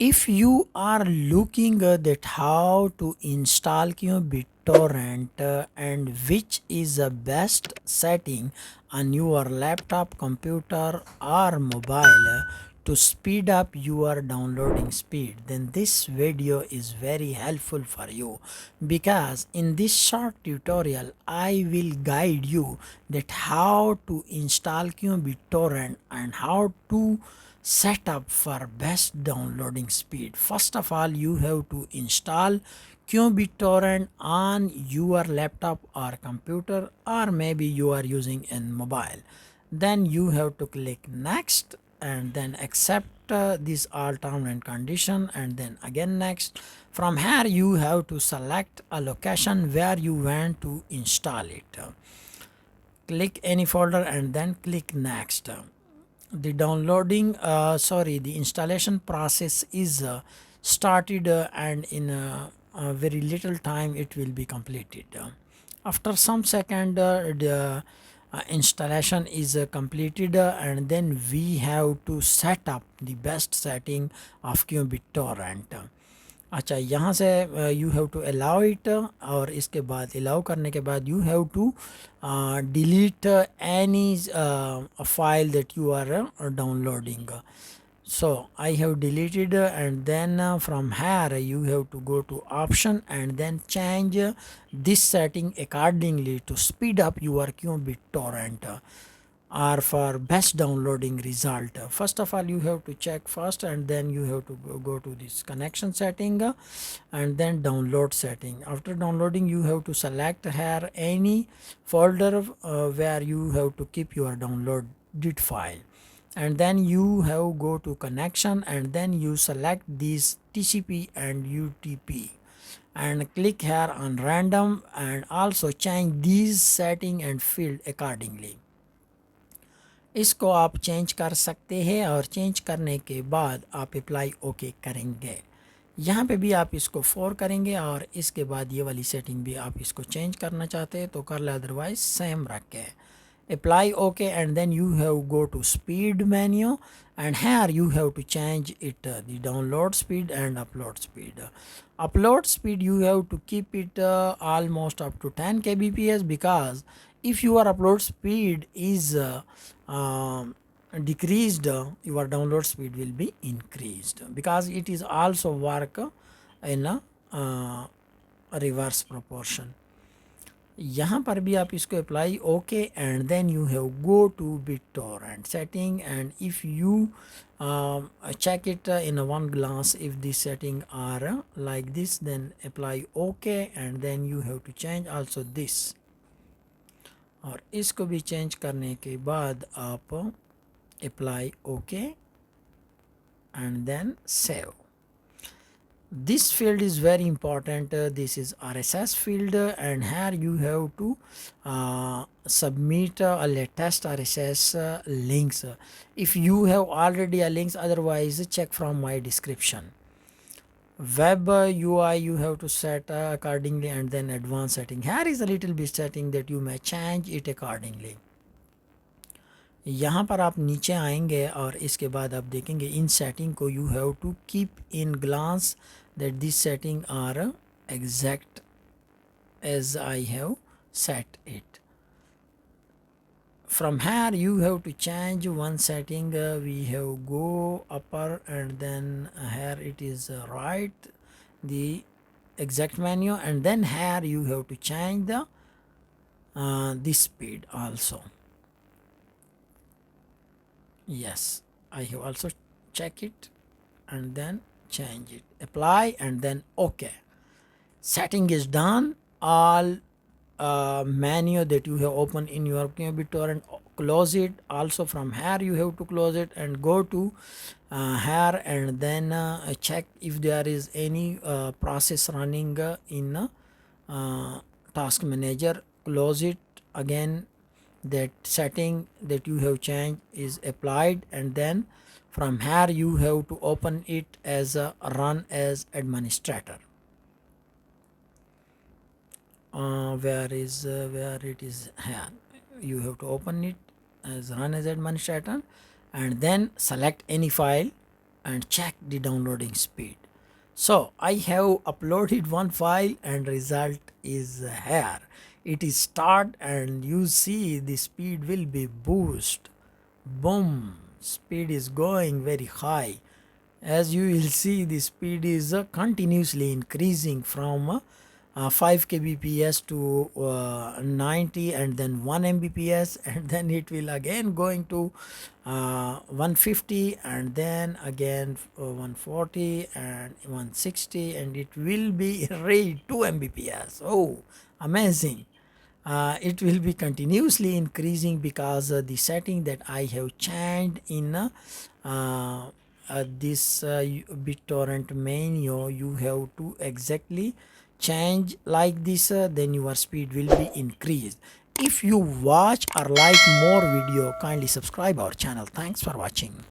If you are looking at how to install qBittorrent and which is the best setting on your laptop, computer or mobile to speed up your downloading speed, then this video is very helpful for you, because in this short tutorial I will guide you that how to install qBittorrent and how to set up for best downloading speed. First of all, you have to install qBittorrent on your laptop or computer, or maybe you are using a mobile. Then you have to click next and then accept this all term and condition, and then again next. From here you have to select a location where you want to install it. Click any folder and then click next. The downloading the installation process is started, and in a very little time it will be completed. After some second the installation is completed, and then we have to set up the best setting of qBittorrent. अच्छा, यहाँ से you have to allow it, और इसके बाद allow करने के बाद you have to delete any file that you are downloading. So I have deleted, and then from here you have to go to option and then change this setting accordingly to speed up your qBittorrent or for best downloading result. First of all, you have to check first, and then you have to go to this connection setting and then download setting. After downloading, you have to select here any folder where you have to keep your downloaded file, and then you have go to connection and then you select these TCP and UTP and click here on random, and also change these setting and field accordingly. इसको आप change कर सकते हैं, और change करने के बाद आप अप्लाई ओके करेंगे. यहाँ पे भी आप इसको 4 करेंगे, और इसके बाद ये वाली सेटिंग भी आप इसको चेंज करना चाहते हैं तो कर ले, अदरवाइज सेम रख के apply OK, and then you have go to speed menu, and here you have to change it the download speed and upload speed. Upload speed you have to keep it almost up to 10 kbps, because if your upload speed is decreased, your download speed will be increased, because it is also work in a reverse proportion. यहाँ पर भी आप इसको apply okay, and then you have go to BitTorrent setting, and if you check it in a one glance, if this setting are like this, then apply OK, and then you have to change also this, और इसको भी change करने के बाद आप apply okay and then save. This field is very important. This is RSS field, and here you have to submit a latest RSS links. If you have already a links, otherwise check from my description. Web UI you have to set accordingly, and then advanced setting. Here is a little bit setting that you may change it accordingly. यहाँ पर आप नीचे आएंगे और इसके बाद आप देखेंगे इन सेटिंग को you have to keep in glance that this setting are exact as I have set it. From here you have to change one setting. We have go upper, and then here it is right, the exact menu, and then here you have to change the this speed also. Yes, I have also check it and then change it, apply, and then OK. Setting is done. All menu that you have opened in your qBittorrent, close it. Also from here you have to close it and go to here, and then check if there is any process running in task manager. Close it again. That setting that you have changed is applied, and then from here you have to open it as a run as administrator. Where it is here, you have to open it as run as administrator, and then select any file and check the downloading speed. So I have uploaded one file and result is here. It is start and you see the speed will be boost. Boom, speed is going very high. As you will see, the speed is continuously increasing from 5 kbps to 90 and then 1 mbps and then it will again going to 150 and then again 140 and 160 and it will be read 2 mbps. Oh, amazing. It will be continuously increasing because the setting that I have changed in this BitTorrent menu, you have to exactly change like this, then your speed will be increased. If you watch or like more video, kindly subscribe our channel. Thanks for watching.